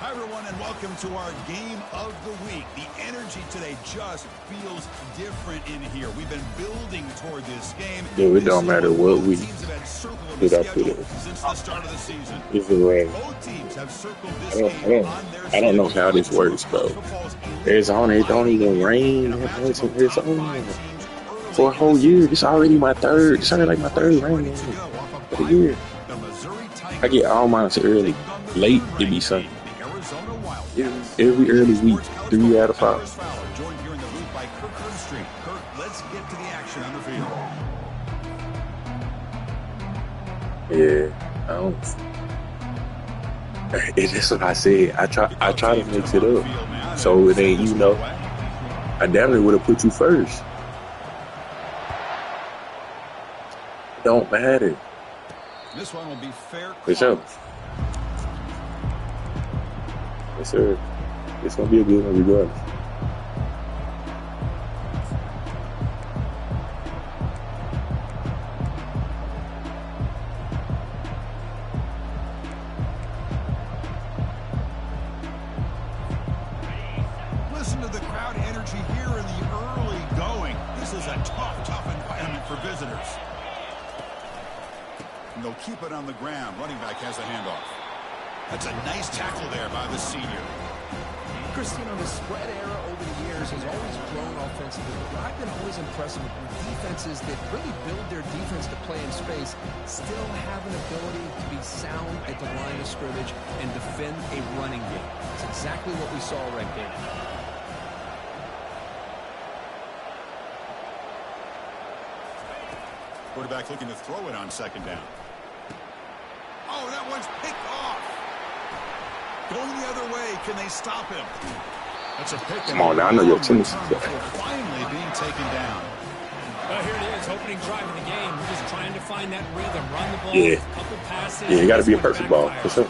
Hi, everyone, and welcome to our game of the week. The energy today just feels different in here. We've been building toward this game. Dude, it don't matter what week did I put it. Since the start of the season. It's random. Both teams have circled this game on their I don't know how this works, bro. Arizona, it don't even rain. For a whole year. This already my third. This already like my third rain for the year. I get all mine early. Late, it be Sunday. Every early week, 3 out of 5. Joined here in the booth by Kirk Herbstreit. Kirk, let's get to the action on the field. Yeah, I don't. It's just what I said. I try to mix it up, so it ain't, I damn near would have put you first. Don't matter. This one will be fair. For sure. Yes, sir. It's gonna be a good one regardless. Listen to the crowd energy here in the early going. This is a tough environment for visitors. And they'll keep it on the ground. Running back has a handoff. That's a nice tackle there by the senior. Christino, the spread era over the years has always grown offensively, but I've been always impressed with defenses that really build their defense to play in space, still have an ability to be sound at the line of scrimmage and defend a running game. That's exactly what we saw right there. Quarterback looking to throw it on second down. Oh, that one's picked off. Going the other way, can they stop him? That's a pick. Come on now, I know your tendencies. Finally being taken down. Well, here it is, opening drive of the game. We're just trying to find that rhythm, run the ball, Yeah. couple passes. Yeah, it got to be a perfect ball, for sure.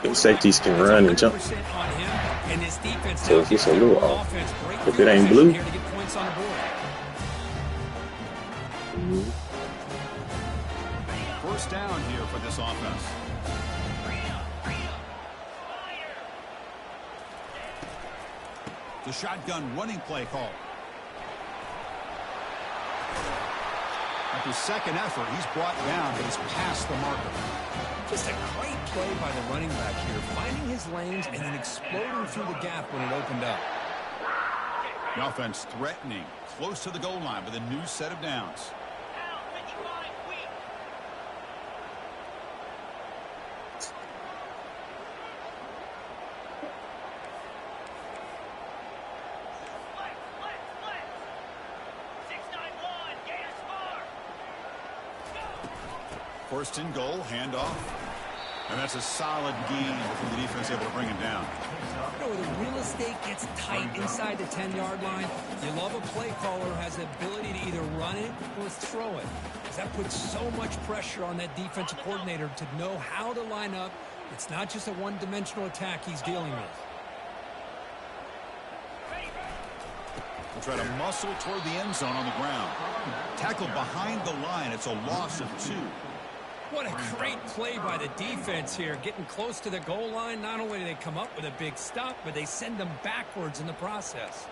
The safeties can run and jump. So if it's a little off, if it ain't blue. First down here for this offense. The shotgun running play call. At his second effort, he's brought down, but he's past the marker. Just a great play by the running back here, finding his lanes and then exploding through the gap when it opened up. The offense threatening, close to the goal line with a new set of downs. First and goal, handoff. And that's a solid gain before the defense able to bring him down. You know, where the real estate gets tight inside the 10-yard line, you love a play caller who has the ability to either run it or throw it. Because that puts so much pressure on that defensive coordinator to know how to line up. It's not just a one-dimensional attack he's dealing with. We'll try to muscle toward the end zone on the ground. Tackled behind the line. It's a loss of 2. What a great play by the defense here. Getting close to the goal line, not only do they come up with a big stop, but they send them backwards in the process.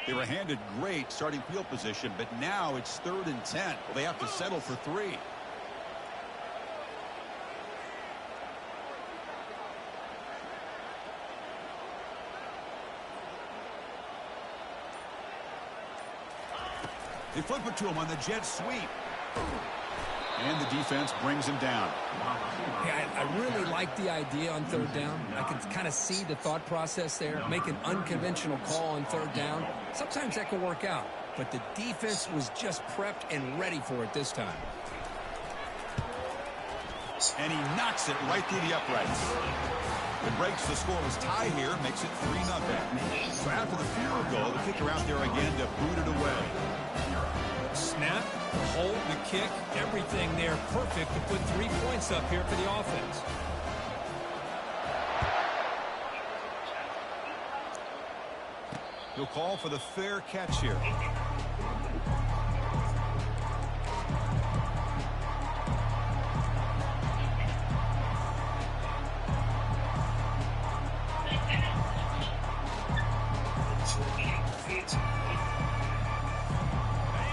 They were handed great starting field position, but now it's 3rd and 10. Well, they have to settle for 3. They flip it to him on the jet sweep. And the defense brings him down. Yeah, I really like the idea on 3rd down. I can kind of see the thought process there. Make an unconventional call on 3rd down. Sometimes that can work out. But the defense was just prepped and ready for it this time. And he knocks it right through the uprights. It breaks the scoreless tie here, makes it 3-0. So after the field goal, the kicker out there again to boot it away. Snap, the hold, the kick, everything there perfect to put 3 points up here for the offense. He'll call for the fair catch here.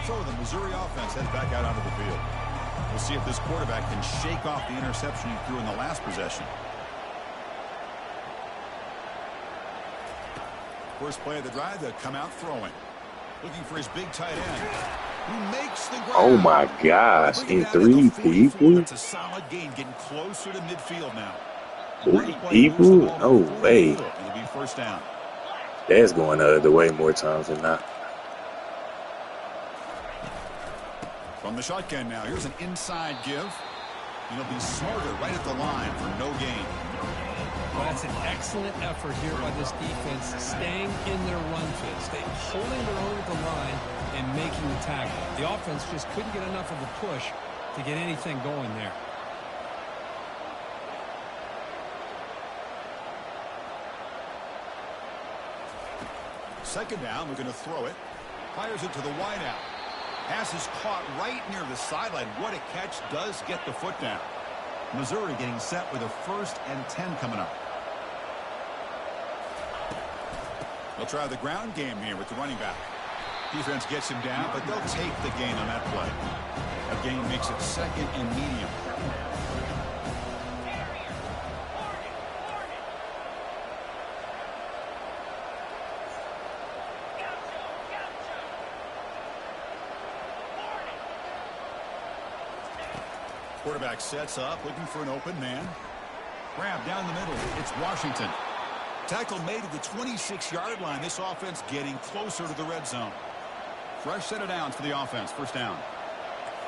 So the Missouri offense heads back out onto the field. We'll see if this quarterback can shake off the interception he threw in the last possession. First play of the drive, they'll come out throwing. Looking for his big tight end. Who makes the grab. Oh my gosh, in 3 people? That's a solid gain, getting closer to midfield now. 3 people? No way. It'll be first down. That's going the other way more times than not. From the shotgun now, here's an inside give. He'll be smarter right at the line for no gain. Well, that's an excellent effort here by this defense, staying in their run fit, holding their own at the line and making the tackle. The offense just couldn't get enough of a push to get anything going there. Second down, we're going to throw it. Fires it to the wideout. Pass is caught right near the sideline. What a catch, does get the foot down. Missouri getting set with a 1st and 10 coming up. They'll try the ground game here with the running back. Defense gets him down, but they'll take the gain on that play. That gain makes it 2nd and medium. Quarterback sets up, looking for an open man. Grab down the middle. It's Washington. Tackle made at the 26-yard line. This offense getting closer to the red zone. Fresh set of downs for the offense. First down.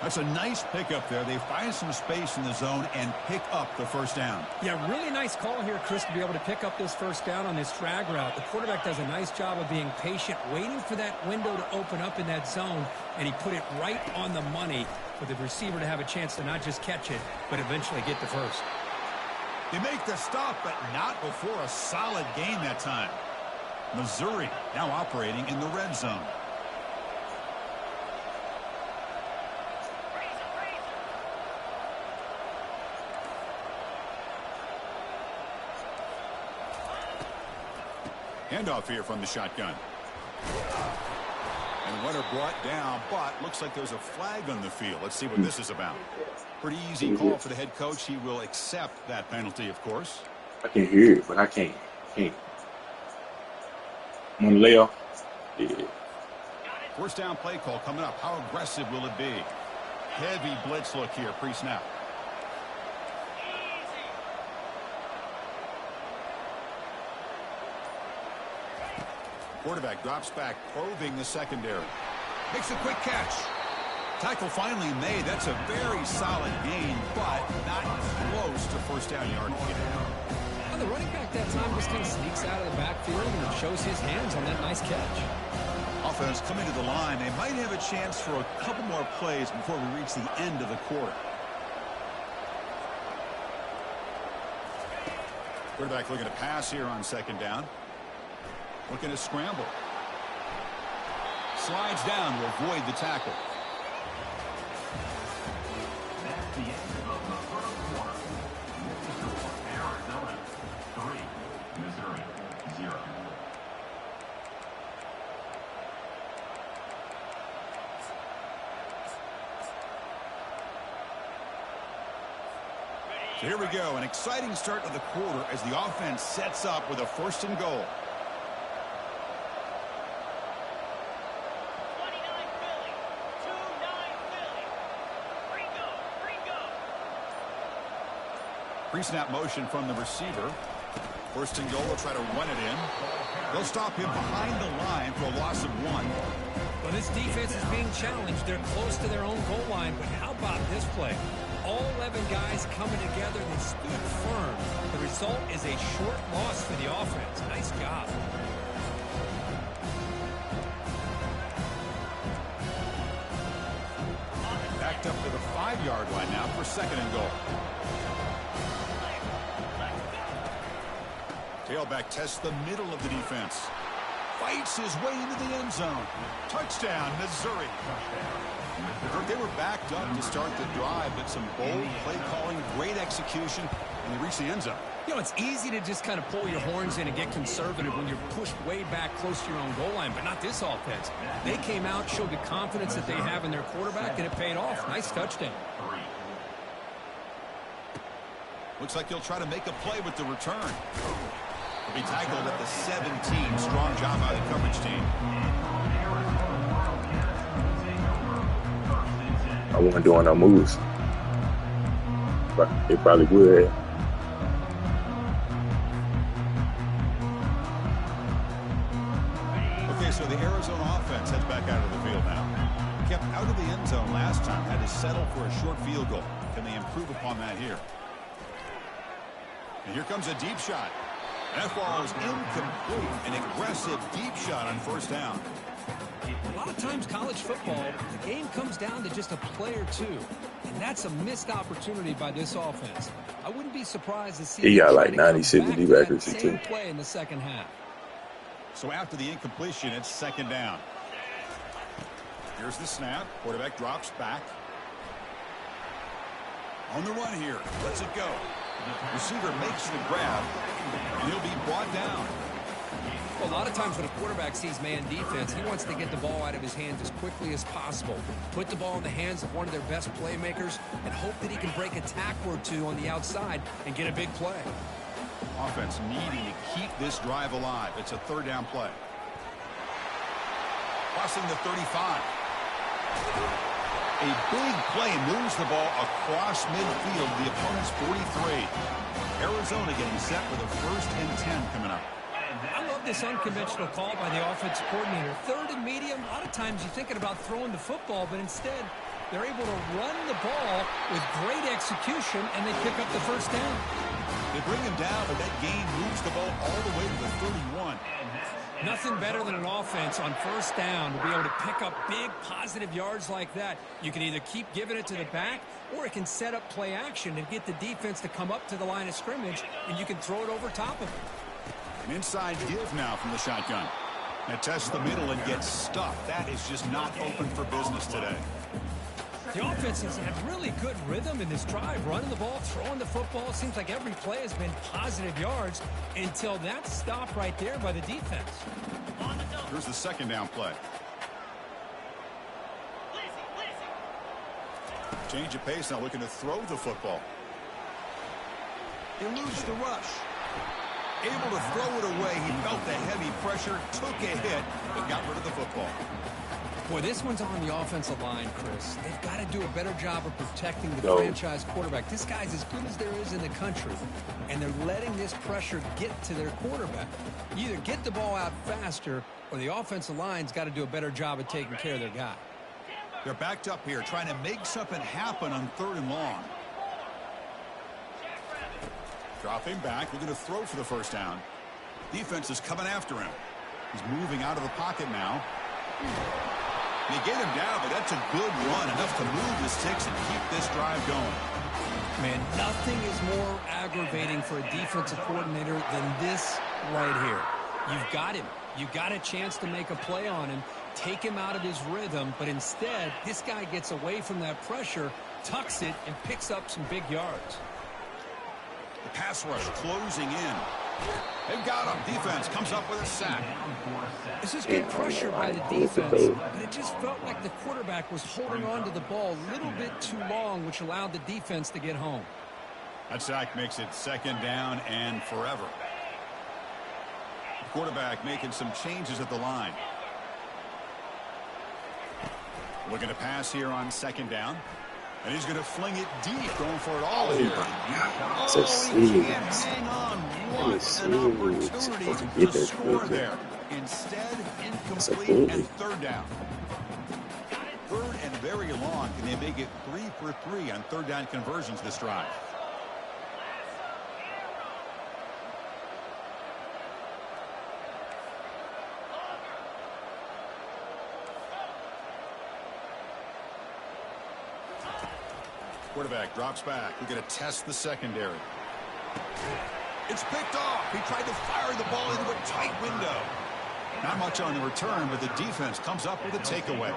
That's a nice pickup there. They find some space in the zone and pick up the first down. Yeah, really nice call here, Chris, to be able to pick up this first down on this drag route. The quarterback does a nice job of being patient, waiting for that window to open up in that zone, and he put it right on the money for the receiver to have a chance to not just catch it, but eventually get the first. They make the stop, but not before a solid gain that time. Missouri now operating in the red zone. Handoff here from the shotgun. And runner brought down, but looks like there's a flag on the field. Let's see what this is about. Pretty easy call for the head coach. He will accept that penalty, of course. I can hear it, but I can't. I'm on the layoff. Yeah. First down play call coming up. How aggressive will it be? Heavy blitz look here pre-snap. Quarterback drops back, probing the secondary. Makes a quick catch. Tackle finally made. That's a very solid gain, but not close to first down yardage. Well, the running back that time just kind of sneaks out of the backfield and shows his hands on that nice catch. Offense coming to the line. They might have a chance for a couple more plays before we reach the end of the quarter. Quarterback looking to pass here on second down. Looking to scramble. Slides down to avoid the tackle. That's the end of the first quarter. Arizona 3, Missouri 0. So here we go. An exciting start to the quarter as the offense sets up with a 1st and goal. Pre-snap motion from the receiver. 1st and goal. Will try to run it in. They'll stop him behind the line for a loss of 1. Well, this defense is being challenged. They're close to their own goal line, but how about this play? All 11 guys coming together. They stood firm. The result is a short loss for the offense. Nice job. backed up to the 5-yard line now for 2nd and goal. Tailback tests the middle of the defense. Fights his way into the end zone. Touchdown, Missouri. They were backed up to start the drive, but some bold play calling, great execution, and they reached the end zone. You know, it's easy to just kind of pull your horns in and get conservative when you're pushed way back close to your own goal line, but not this offense. They came out, showed the confidence that they have in their quarterback, and it paid off. Nice touchdown. Looks like he'll try to make a play with the return. He'll be tackled at the 17. Strong job by the coverage team. I wasn't doing no moves, but they probably would. Okay, so the Arizona offense heads back out of the field now. Kept out of the end zone last time, had to settle for a short field goal. Can they improve upon that here? And here comes a deep shot. That ball is incomplete. An aggressive deep shot on 1st down. A lot of times college football, the game comes down to just a play or two. And that's a missed opportunity by this offense. I wouldn't be surprised to see He got like them 96 back deep to that accuracy same too. play in the 2nd half. So after the incompletion, it's 2nd down. Here's the snap. Quarterback drops back. On the run here. Lets it go. Receiver makes the grab, and he'll be brought down. Well, a lot of times when a quarterback sees man defense, he wants to get the ball out of his hands as quickly as possible. Put the ball in the hands of one of their best playmakers and hope that he can break a tackle or two on the outside and get a big play. Offense needing to keep this drive alive. It's a 3rd down play. Crossing the 35. A big play moves the ball across midfield, the opponent's 43. Arizona getting set with a 1st and 10 coming up. I love this unconventional call by the offensive coordinator. 3rd and medium, a lot of times you're thinking about throwing the football, but instead they're able to run the ball with great execution, and they pick up the 1st down. They bring him down, but that gain moves the ball all the way to the 31. Nothing better than an offense on 1st down to be able to pick up big positive yards like that. You can either keep giving it to the back, or it can set up play action and get the defense to come up to the line of scrimmage, and you can throw it over top of it. An inside give now from the shotgun. It tests the middle and gets stuffed. That is just not open for business today. The offense has had really good rhythm in this drive, running the ball, throwing the football. Seems like every play has been positive yards until that stop right there by the defense. Here's the 2nd down play. Change of pace now, looking to throw the football. Eludes the rush. Able to throw it away. He felt the heavy pressure, took a hit, but got rid of the football. Boy, this one's on the offensive line, Chris. They've got to do a better job of protecting the franchise quarterback. This guy's as good as there is in the country, and they're letting this pressure get to their quarterback. You either get the ball out faster, or the offensive line's got to do a better job of taking care of their guy. They're backed up here, trying to make something happen on 3rd and long. Dropping back, looking to throw for the 1st down. Defense is coming after him. He's moving out of the pocket now. They get him down, but that's a good run, enough to move the sticks and keep this drive going. Man, nothing is more aggravating for a defensive coordinator than this right here. You've got him. You've got a chance to make a play on him, take him out of his rhythm, but instead, this guy gets away from that pressure, tucks it, and picks up some big yards. The pass rush closing in. They've got him. Defense comes up with a sack. This is good pressure by the defense, but it just felt like the quarterback was holding on to the ball a little bit too long, which allowed the defense to get home. That sack makes it 2nd down and forever. The quarterback making some changes at the line. Looking to pass here on 2nd down. And he's going to fling it deep, going for it all here. So He can't hang on. What an opportunity to score there. Instead, incomplete and 3rd down. 3rd and very long. Can they make it 3 for 3 on 3rd down conversions this drive? Quarterback drops back. We're going to test the secondary. It's picked off. He tried to fire the ball into a tight window. Not much on the return, but the defense comes up with a takeaway.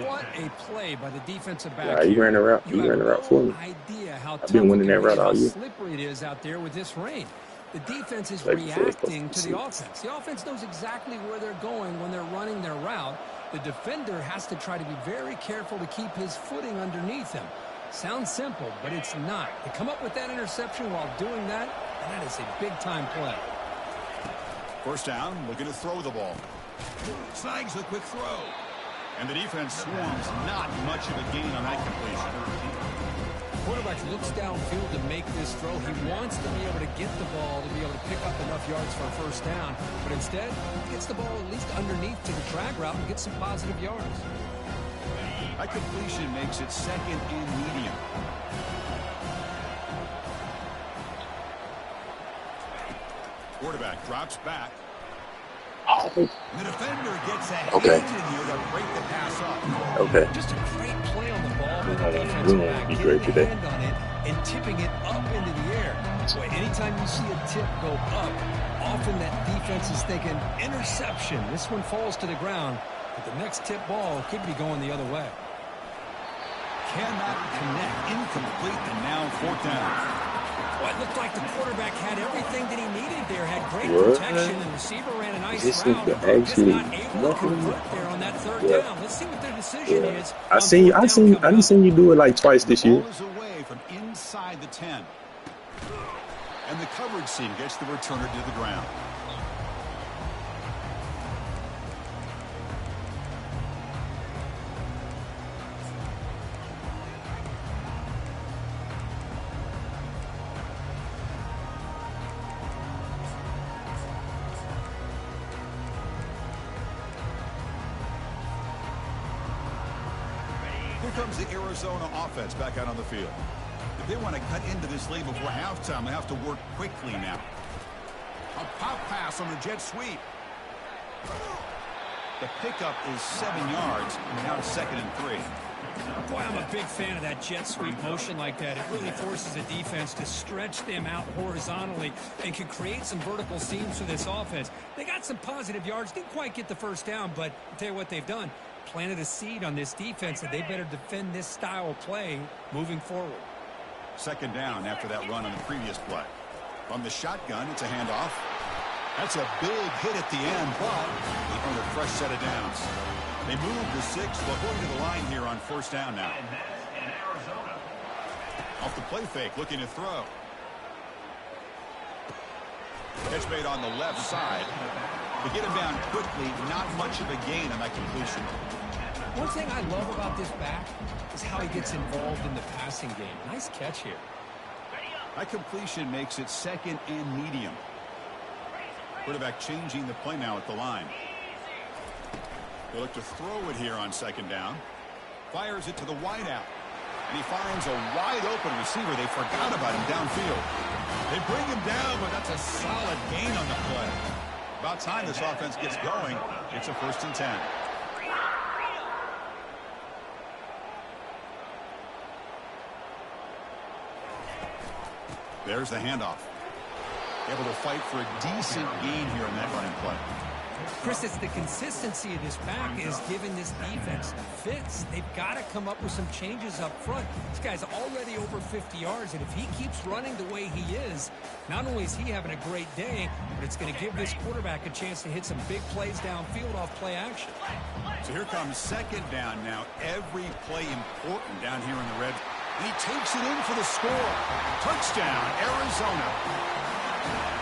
What a play by the defensive back. Yeah, he ran the route. He ran the route for me. Idea how I've been winning that route all year. slippery it is out there with this rain. The defense is reacting to the offense. The offense knows exactly where they're going when they're running their route. The defender has to try to be very careful to keep his footing underneath him. Sounds simple, but it's not. To come up with that interception while doing that, that is a big-time play. First down, looking to throw the ball. Snags a quick throw. And the defense swarms. Not much of a gain on that completion. Quarterback looks downfield to make this throw. He wants to be able to get the ball to be able to pick up enough yards for a first down. But instead, he gets the ball at least underneath to the drag route and gets some positive yards. That completion makes it second and medium. Quarterback drops back. Oh. The defender gets a hand in here to break the pass up. Okay. Just a great play on the ball with the defensive back getting a hand on it and tipping it up into the air. Boy, anytime you see a tip go up, often that defense is thinking interception. This one falls to the ground, but the next tip ball could be going the other way. Cannot connect. Incomplete, and now fourth down. Well, it looked like the quarterback had everything that he needed there, had great protection, and the receiver ran a nice route. Just not able to convert there on that third down. Let's see what their decision is. I didn't see you do it like twice this year. Ball is away from inside the 10. And the coverage team gets the returner to the ground. Here comes the Arizona offense back out on the field. If they want to cut into this lead before halftime, they have to work quickly now. A pop pass on the jet sweep. The pickup is 7 yards. Now it's 2nd and 3. Boy, I'm a big fan of that jet sweep motion like that. It really forces the defense to stretch them out horizontally and can create some vertical seams for this offense. They got some positive yards. Didn't quite get the first down, but I'll tell you what they've done. Planted a seed on this defense, and they better defend this style of play moving forward. 2nd down after that run on the previous play. From the shotgun, it's a handoff. That's a big hit at the end, but on a fresh set of downs. They move the 6. They're going to the line here on first down now. Off the play fake, looking to throw. Catch made on the left side. To get him down quickly, not much of a gain on that completion. One thing I love about this back is how he gets involved in the passing game. Nice catch here. That completion makes it 2nd and medium. Quarterback changing the play now at the line. They look to throw it here on 2nd down. Fires it to the wideout. And he finds a wide-open receiver. They forgot about him downfield. They bring him down, but that's a solid gain on the play. About time this offense gets going. It's a 1st and 10. There's the handoff. Able to fight for a decent gain here in that running play. Chris, it's the consistency of this back is giving this defense fits. They've got to come up with some changes up front. This guy's already over 50 yards, and if he keeps running the way he is, not only is he having a great day, but it's going to give this quarterback a chance to hit some big plays downfield off play action. So here comes 2nd down now. Every play important down here in the red. And he takes it in for the score. Touchdown, Arizona.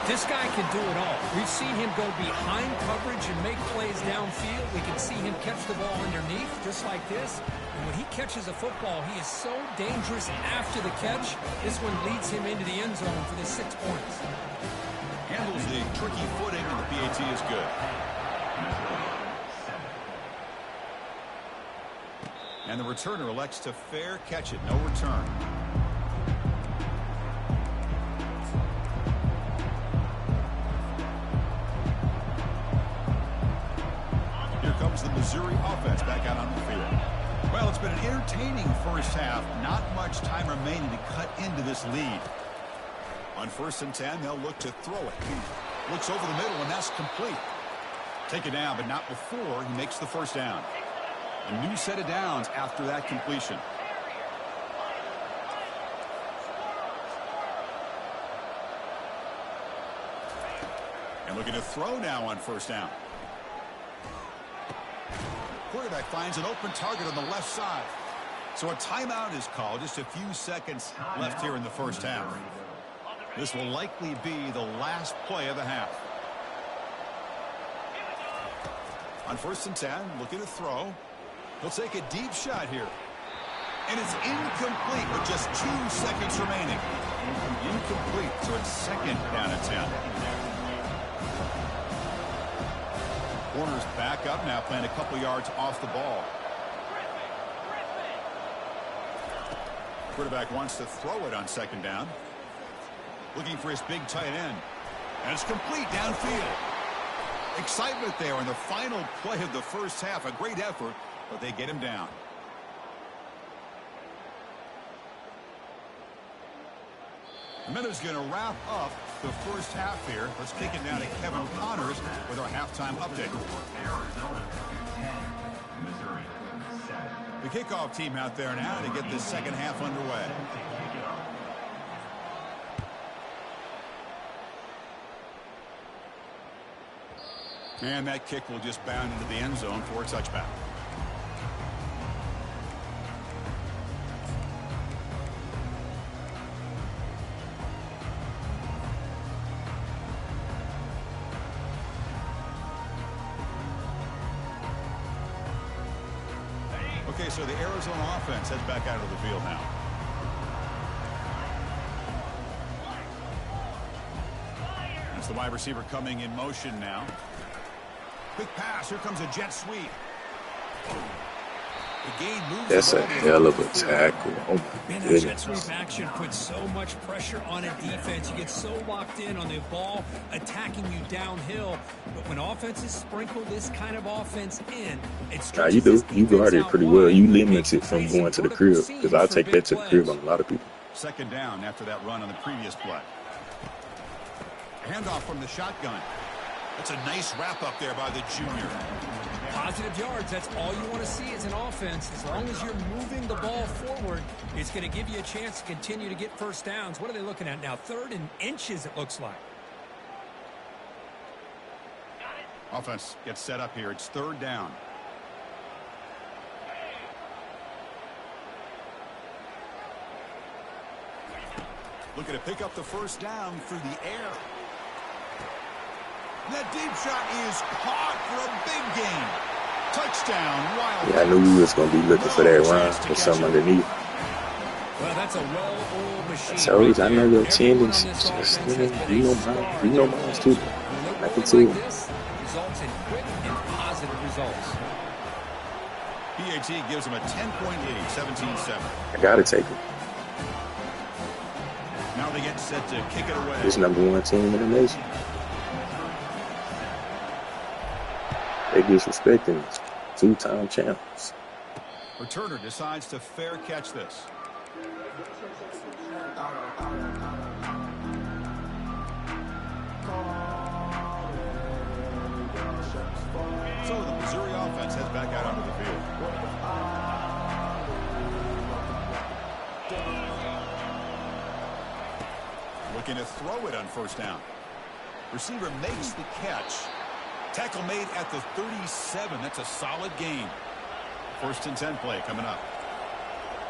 This guy can do it all. We've seen him go behind coverage and make plays downfield. We can see him catch the ball underneath just like this. And when he catches a football, he is so dangerous after the catch. This one leads him into the end zone for the 6 points. Handles the tricky footing, and the PAT is good. And the returner elects to fair catch it. No return. Here comes the Missouri offense back out on the field. Well, it's been an entertaining first half. Not much time remaining to cut into this lead. On 1st and 10, they'll look to throw it. Looks over the middle, and that's complete. Take it down, but not before he makes the first down. A new set of downs after that completion. And looking to throw now on 1st down. Quarterback finds an open target on the left side. So a timeout is called. Just a few seconds left here in the first half. This will likely be the last play of the half. On 1st and 10, looking to throw. He'll take a deep shot here. And it's incomplete with just 2 seconds remaining. Incomplete, so it's 2nd down and 10. Warner's back up now, playing a couple yards off the ball. Quarterback wants to throw it on 2nd down. Looking for his big tight end. And it's complete downfield. Excitement there in the final play of the first half. A great effort, but they get him down. A minute's going to wrap up the first half here. Let's kick it down to Kevin Connors with our halftime update. The kickoff team out there now to get this second half underway. And that kick will just bound into the end zone for a touchback. Okay, so the Arizona offense heads back out of the field now. That's the wide receiver coming in motion now. Quick pass. Here comes a jet sweep. The gain moves. That's a hell of a tackle. Oh, my That jet sweep action puts so much pressure on a defense. You get so locked in on the ball attacking you downhill. But when offenses sprinkle this kind of offense in, it's you do. You guard it pretty well. You limit it from going to the crib, because I'll take that to the crib on a lot of people. 2nd down after that run on the previous play. Handoff from the shotgun. That's a nice wrap up there by the junior. Positive yards, that's all you want to see as an offense. As long as you're moving the ball forward, it's going to give you a chance to continue to get first downs. What are they looking at now? 3rd and inches, it looks like. Offense gets set up here. It's 3rd down. Looking to pick up the first down through the air. That deep shot is caught for a big gain. Touchdown, Wild. Yeah, I knew we was going to be looking for that run with something underneath. Well, that's a well-oiled machine. So I know your tendencies. Just, you know mine too. I can see it. Results in quick and positive results. PAT gives him a 10-point lead, 17-7. I got to take it. Now they get set to kick it away. This #1 team in the nation. They disrespecting us. 2-time champs. Returner decides to fair catch this. So the Missouri offense heads back out onto the field. Looking to throw it on 1st down. Receiver makes the catch. Tackle made at the 37. That's a solid gain. 1st and 10 play coming up.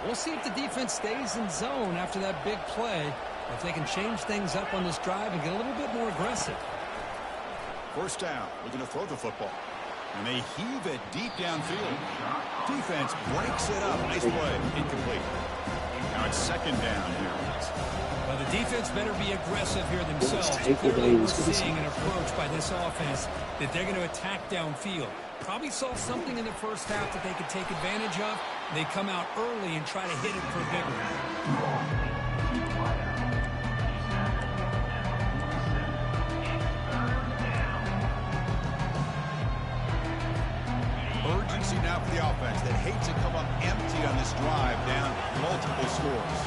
We'll see if the defense stays in zone after that big play. If they can change things up on this drive and get a little bit more aggressive. 1st down. Looking to throw the football. And they heave it deep downfield. Defense breaks it up. Nice play. Incomplete. Now it's 2nd down here. Well, the defense better be aggressive here themselves. Clearly, we're seeing an approach by this offense that they're going to attack downfield. Probably saw something in the first half that they could take advantage of. They come out early and try to hit it for a big one. Switching now for the offense that hates to come up empty on this drive down multiple scores.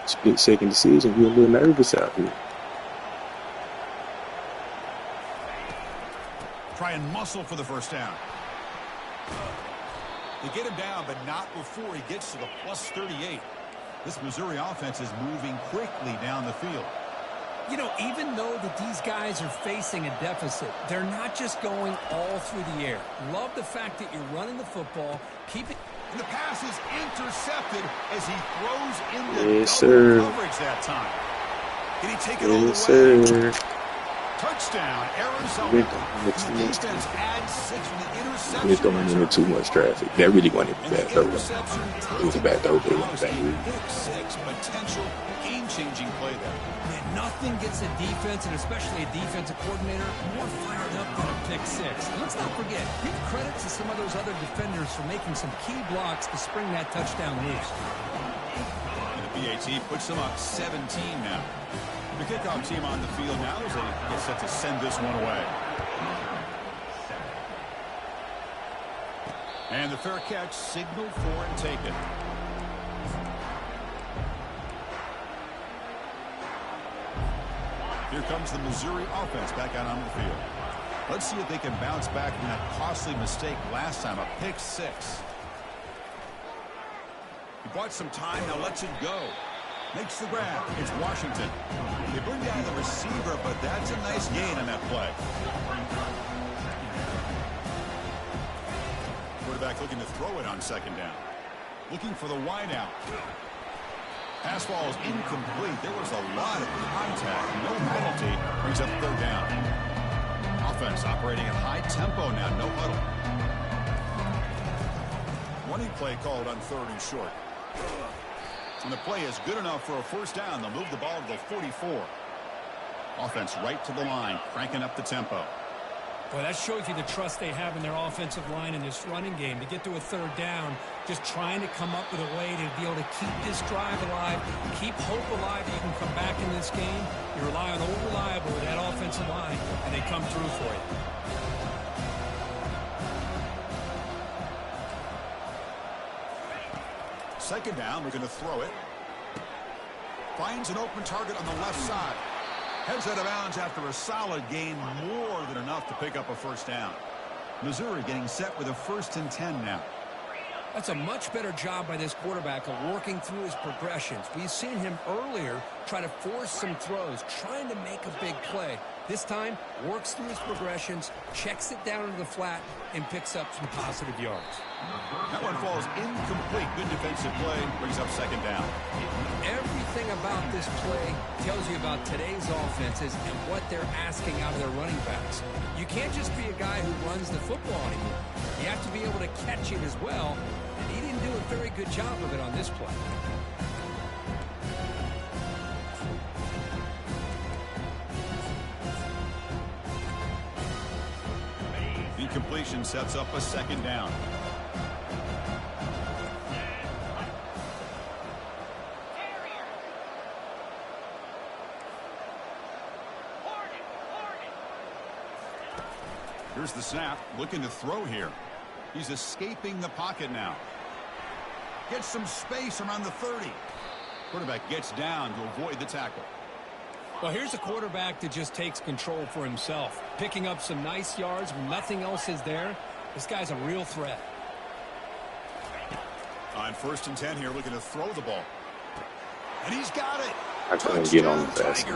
Split-second decision. We're a little nervous out here. Try and muscle for the first down. They get him down, but not before he gets to the plus 38. This Missouri offense is moving quickly down the field. You know, even though that these guys are facing a deficit, they're not just going all through the air. Love the fact that you're running the football, keep it. And the pass is intercepted as he throws into double coverage that time. Did he take it yes, all the way? sir. Touchdown, Arizona. The defense adds 6 with the interception. We're throwing into too much traffic. That really wanted to back over. It was a back over. They went back. Pick 6, potential game-changing play there. Man, nothing gets a defense, and especially a defensive coordinator, more fired up than a pick 6. And let's not forget, give credit to some of those other defenders for making some key blocks to spring that touchdown loose. And the BAT puts them up 17 now. The kickoff team on the field now as they get set to send this one away. And the fair catch signaled for and taken. Here comes the Missouri offense back out on the field. Let's see if they can bounce back from that costly mistake last time, a pick 6. He bought some time, now lets it go. Makes the grab. It's Washington. They bring down the receiver, but that's a nice gain on that play. Quarterback looking to throw it on second down. Looking for the wideout. Pass ball is incomplete. There was a lot of contact. No penalty. Brings up third down. Offense operating at high tempo now. No huddle. Running play called on 3rd and short. And the play is good enough for a first down. They'll move the ball to the 44. Offense right to the line, cranking up the tempo. Well, that shows you the trust they have in their offensive line in this running game. To get to a third down, just trying to come up with a way to be able to keep this drive alive, keep hope alive that you can come back in this game. You rely on old reliable with that offensive line, and they come through for you. Second down, we're going to throw it. Finds an open target on the left side. Heads out of bounds after a solid gain, more than enough to pick up a first down. Missouri getting set with a 1st and 10 now. That's a much better job by this quarterback of working through his progressions. We've seen him earlier try to force some throws, trying to make a big play. This time, works through his progressions, checks it down into the flat, and picks up some positive yards. That one falls incomplete. Good defensive play. Brings up second down. Everything about this play tells you about today's offenses and what they're asking out of their running backs. You can't just be a guy who runs the football anymore. You have to be able to catch it as well, and he didn't do a very good job of it on this play. Incompletion sets up a second down. Here's the snap, looking to throw here. He's escaping the pocket now. Gets some space around the 30. Quarterback gets down to avoid the tackle. Well, here's a quarterback that just takes control for himself, picking up some nice yards when nothing else is there. This guy's a real threat. On 1st and 10 here, looking to throw the ball. And he's got it. I couldn't get on the fast.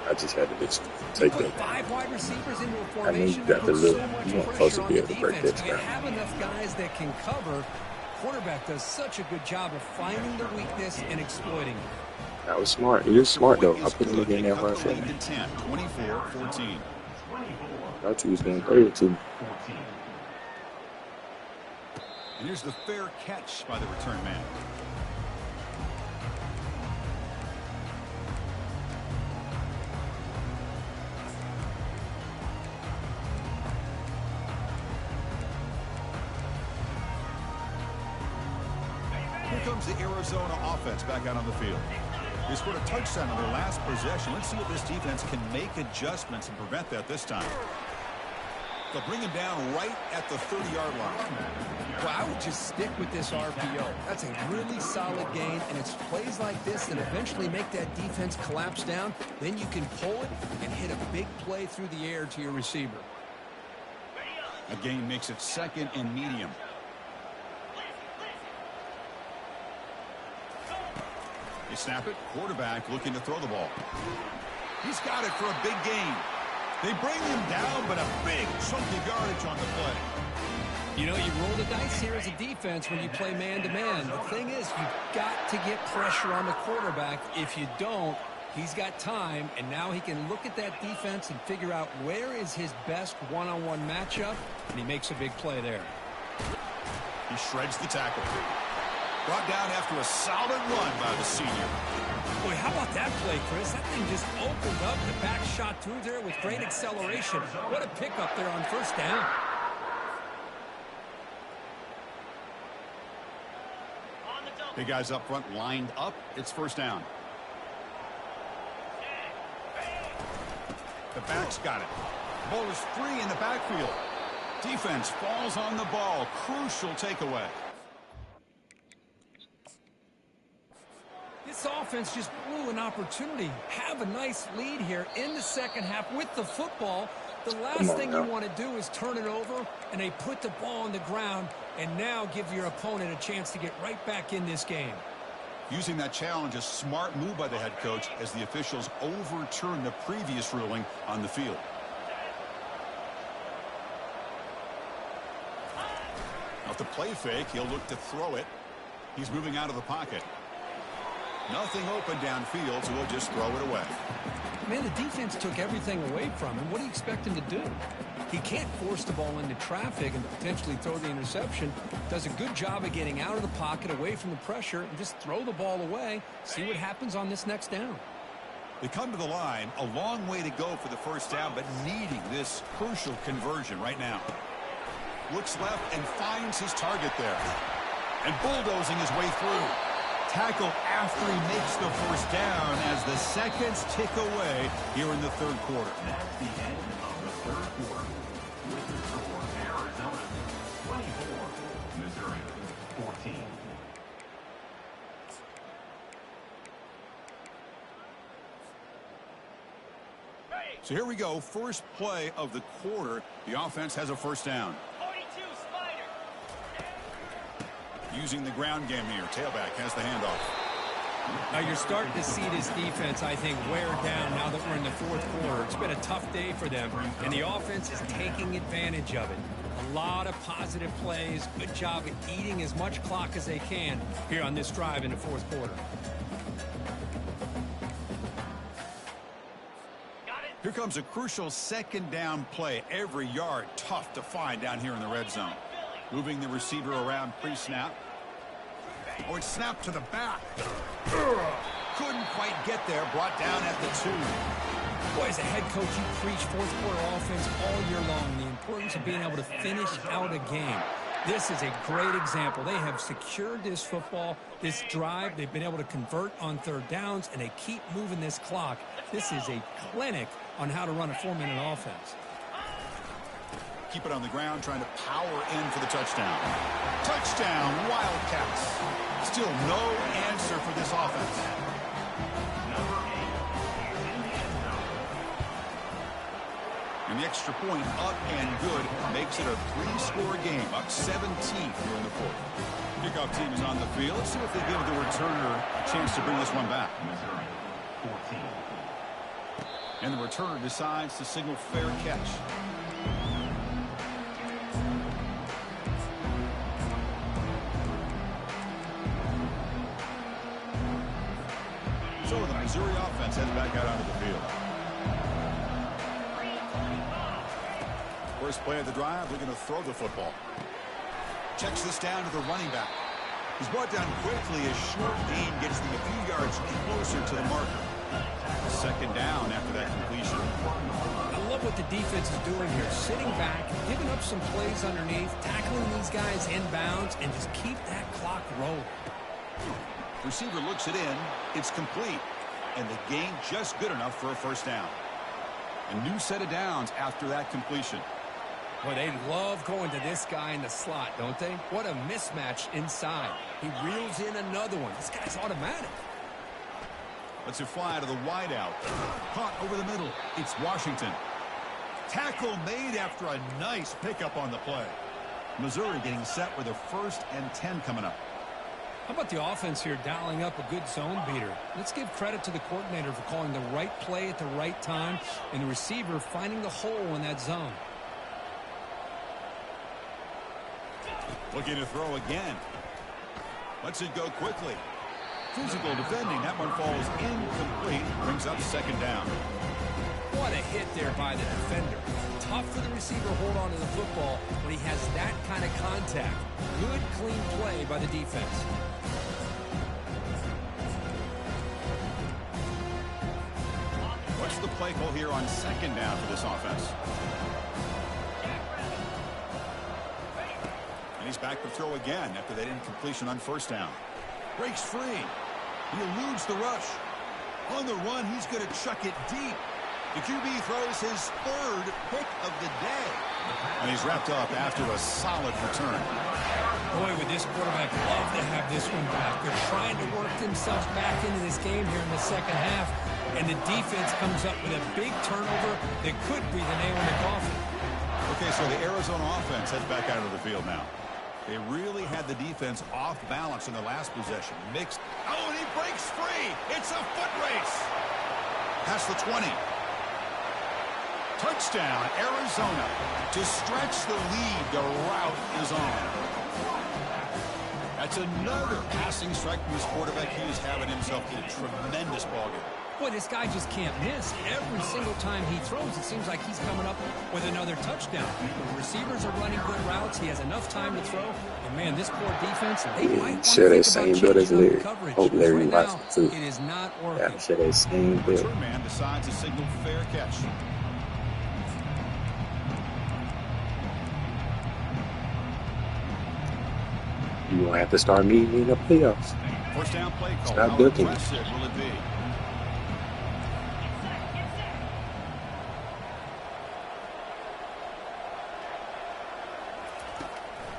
I just had to just take that. 5 wide receivers into a I formation. need that to look. You weren't supposed to be able to break that You down. have enough guys that can cover. Quarterback does such a good job of finding the weakness and exploiting it. That was smart. He was smart, though. I put him in there for a second. 24-14. I thought he was going 32. And here's the fair catch by the return man. Here comes the Arizona offense back out on the field. They scored a touchdown on their last possession. Let's see if this defense can make adjustments and prevent that this time. They'll bring him down right at the 30-yard line. Well, I would just stick with this RPO. That's a really solid gain, and it's plays like this that eventually make that defense collapse down. Then you can pull it and hit a big play through the air to your receiver. A gain makes it 2nd and medium. They snap it. Quarterback looking to throw the ball. He's got it for a big gain. They bring him down, but a big chunk of yardage on the play. You know, you roll the dice here as a defense when you play man-to-man. The thing is, you've got to get pressure on the quarterback. If you don't, he's got time, and now he can look at that defense and figure out where is his best one-on-one matchup, and he makes a big play there. He shreds the tackle. Brought down after a solid run by the senior. Boy, how about that play, Chris? That thing just opened up. The back shot through there with great acceleration. What a pickup there on first down. Big guys up front lined up. It's first down. The back's got it. Ball is free in the backfield. Defense falls on the ball. Crucial takeaway. This offense just blew an opportunity. Have a nice lead here in the second half with the football. The last thing you want to do is turn it over, and they put the ball on the ground and now give your opponent a chance to get right back in this game. Using that challenge, a smart move by the head coach as the officials overturn the previous ruling on the field. Off the play fake, he'll look to throw it. He's moving out of the pocket. Nothing open downfield, so he'll just throw it away. Man, the defense took everything away from him. What do you expect him to do? He can't force the ball into traffic and potentially throw the interception. Does a good job of getting out of the pocket, away from the pressure, and just throw the ball away. See what happens on this next down. They come to the line, a long way to go for the first down, but needing this crucial conversion right now. Looks left and finds his target there. And bulldozing his way through. Tackle after he makes the first down as the seconds tick away here in the third quarter. That's the end of the third quarter. With the score, Arizona 24, Missouri 14. So here we go. First play of the quarter. The offense has a first down. 42, Spider. Using the ground game here. Tailback has the handoff. Now you're starting to see this defense, I think, wear down now that we're in the fourth quarter. It's been a tough day for them, and the offense is taking advantage of it. A lot of positive plays. Good job of eating as much clock as they can here on this drive in the fourth quarter. Here comes a crucial second down play. Every yard tough to find down here in the red zone. Moving the receiver around pre-snap. Oh, it's snapped to the back. Couldn't quite get there. Brought down at the 2. Boy, as a head coach, you preach fourth quarter offense all year long. The importance of being able to finish out a game. This is a great example. They have secured this football, this drive. They've been able to convert on third downs, and they keep moving this clock. This is a clinic on how to run a 4-minute offense. Keep it on the ground, trying to power in for the touchdown. Touchdown, Wildcats. Still no answer for this offense. Number 8 is in the end zone. And the extra point up and good makes it a 3-score game, up 17 here in the fourth. Kickoff team is on the field. Let's see if they give the returner a chance to bring this one back. Missouri 14. And the returner decides to signal fair catch. So the Missouri offense heads back out onto the field. First play of the drive, they're going to throw the football. Checks this down to the running back. He's brought down quickly. A short gain gets them a few yards closer to the marker. Second down after that completion. I love what the defense is doing here. Sitting back, giving up some plays underneath, tackling these guys inbounds, and just keep that clock rolling. Receiver looks it in. It's complete. And the gain just good enough for a first down. A new set of downs after that completion. Boy, they love going to this guy in the slot, don't they? What a mismatch inside. He reels in another one. This guy's automatic. Lets it fly to the wideout. Caught over the middle. It's Washington. Tackle made after a nice pickup on the play. Missouri getting set with a 1st and 10 coming up. How about the offense here dialing up a good zone beater? Let's give credit to the coordinator for calling the right play at the right time and the receiver finding the hole in that zone. Looking to throw again. Lets it go quickly. Physical defending. That one falls incomplete. Brings up 2nd down. What a hit there by the defender. Tough for the receiver to hold on to the football when he has that kind of contact. Good, clean play by the defense. What's the play call here on 2nd down for this offense? And he's back to throw again after that incompletion on 1st down. Breaks free. He eludes the rush. On the run, he's going to chuck it deep. The QB throws his 3rd pick of the day. And he's wrapped up after a solid return. Boy, would this quarterback love to have this one back. They're trying to work themselves back into this game here in the 2nd half. And the defense comes up with a big turnover that could be the nail in the coffin. Okay, so the Arizona offense heads back out of the field now. They really had the defense off balance in the last possession. Mixed. Oh, and he breaks free. It's a foot race. Past the 20. Touchdown, Arizona. To stretch the lead, the route is on. That's another passing strike from this quarterback. He is having himself a tremendous ballgame. Boy, this guy just can't miss. Every single time he throws, it seems like he's coming up with another touchdown. The receivers are running good routes. He has enough time to throw. And, man, this poor defense, they might want to share that think same build as about Larry. coverage. Hope Larry Right watches now, too. it is not working. Yeah, share that same build. Return man decides to signal fair catch. You won't have to start meeting me in the playoffs. 1st down play call. Stop How looking. impressive will it be?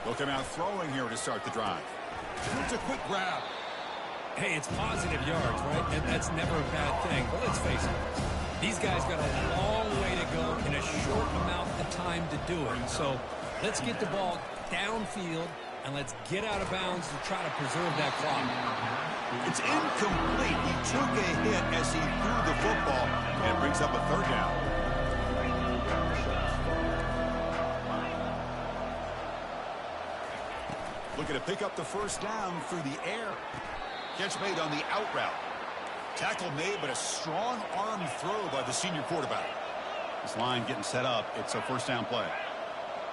They'll come out throwing here to start the drive. It's a quick grab. Hey, it's positive yards, right? And that's never a bad thing. But let's face it, these guys got a long way to go in a short amount of time to do it. So let's get the ball downfield, and let's get out of bounds to try to preserve that clock. It's incomplete. He took a hit as he threw the football, and it brings up a 3rd down. Looking to pick up the 1st down through the air. Catch made on the out route. Tackle made, but a strong arm throw by the senior quarterback. This line getting set up. It's a 1st down play.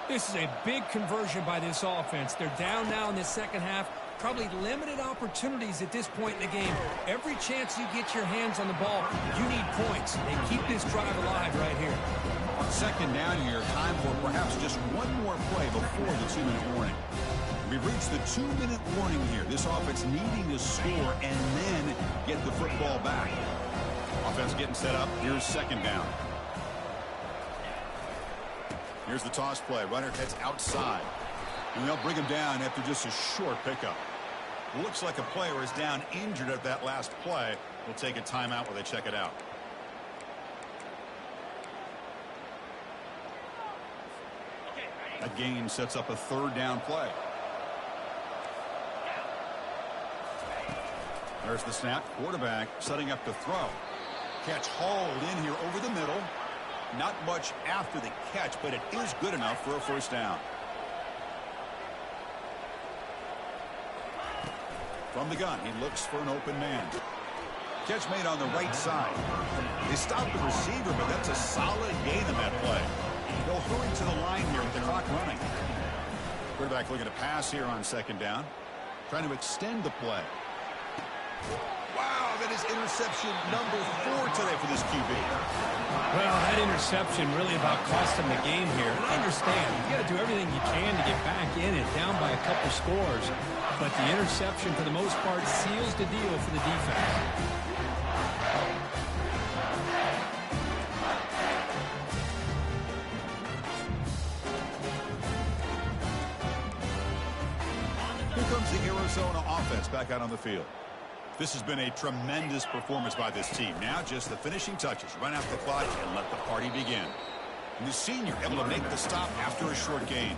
This is a big conversion by this offense. They're down now in the 2nd half. Probably limited opportunities at this point in the game. Every chance you get your hands on the ball, you need points. They keep this drive alive right here. On 2nd down here, time for perhaps just one more play before the 2-minute warning. We've reached the 2-minute warning here. This offense needing to score and then get the football back. Offense getting set up. Here's 2nd down. Here's the toss play. Runner heads outside. And they'll bring him down after just a short pickup. Looks like a player is down injured at that last play. We'll take a timeout while they check it out. That gain sets up a 3rd down play. There's the snap. Quarterback setting up to throw. Catch hauled in here over the middle. Not much after the catch, but it is good enough for a 1st down. From the gun, he looks for an open man. Catch made on the right side. They stopped the receiver, but that's a solid gain in that play. They'll hurry to the line here with the clock running. Quarterback looking to pass here on 2nd down. Trying to extend the play. Wow, that is interception number 4 today for this QB. Well, that interception really about cost him the game here. And I understand. You got to do everything you can to get back in it, down by a couple scores. But the interception, for the most part, seals the deal for the defense. Here comes the Arizona offense back out on the field. This has been a tremendous performance by this team. Now just the finishing touches. Run out the clock and let the party begin. And the senior able to make the stop after a short gain.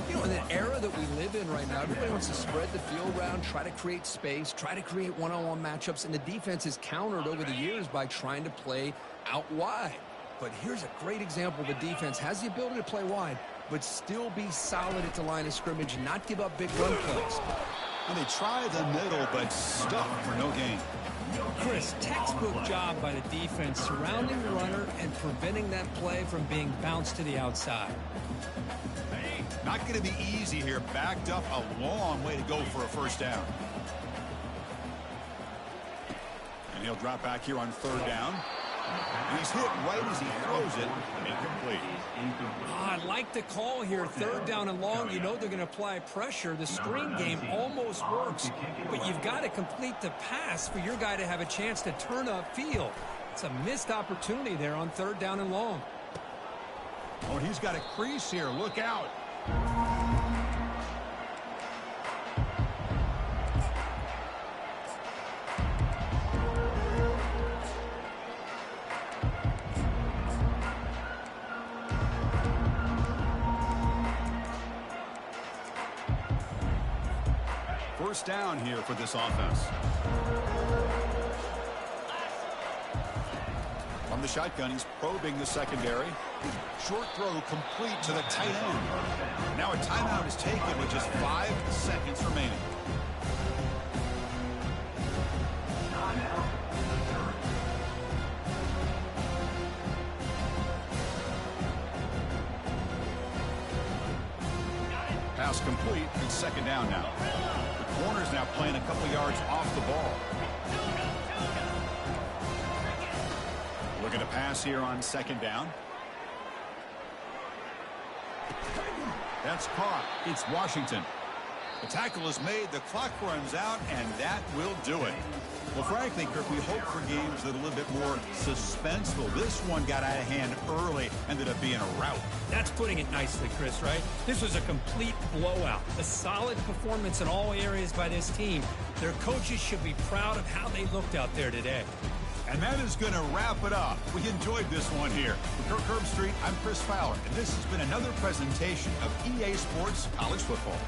You know, in the era that we live in right now, everybody wants to spread the field around, try to create space, try to create one-on-one matchups, and the defense is countered over the years by trying to play out wide. But here's a great example. The defense has the ability to play wide, but still be solid at the line of scrimmage and not give up big run plays. And they try the middle, but stuck for no gain. Chris, textbook job by the defense surrounding the runner and preventing that play from being bounced to the outside. Not going to be easy here. Backed up a long way to go for a first down. And he'll drop back here on 3rd down. And he's hit right as he throws it. Incomplete. I like the call here. 3rd down and long. You know they're going to apply pressure. The screen game almost works, but you've got to complete the pass for your guy to have a chance to turn upfield. It's a missed opportunity there on 3rd down and long. Oh, he's got a crease here. Look out. First down here for this offense. From the shotgun, he's probing the secondary. Short throw complete to the tight end. Now a timeout is taken with just 5 seconds remaining. Pass complete and 2nd down now. The corner's now playing a couple yards off the ball. Looking to pass here on 2nd down. That's caught. It's Washington. The tackle is made, the clock runs out, and that will do it. Well, frankly, Kirk, we hope for games that are a little bit more suspenseful. This one got out of hand early, ended up being a rout. That's putting it nicely, Chris, right? This was a complete blowout. A solid performance in all areas by this team. Their coaches should be proud of how they looked out there today. And that is going to wrap it up. We enjoyed this one here. For Kirk Herbstreit, I'm Chris Fowler, and this has been another presentation of EA Sports College Football.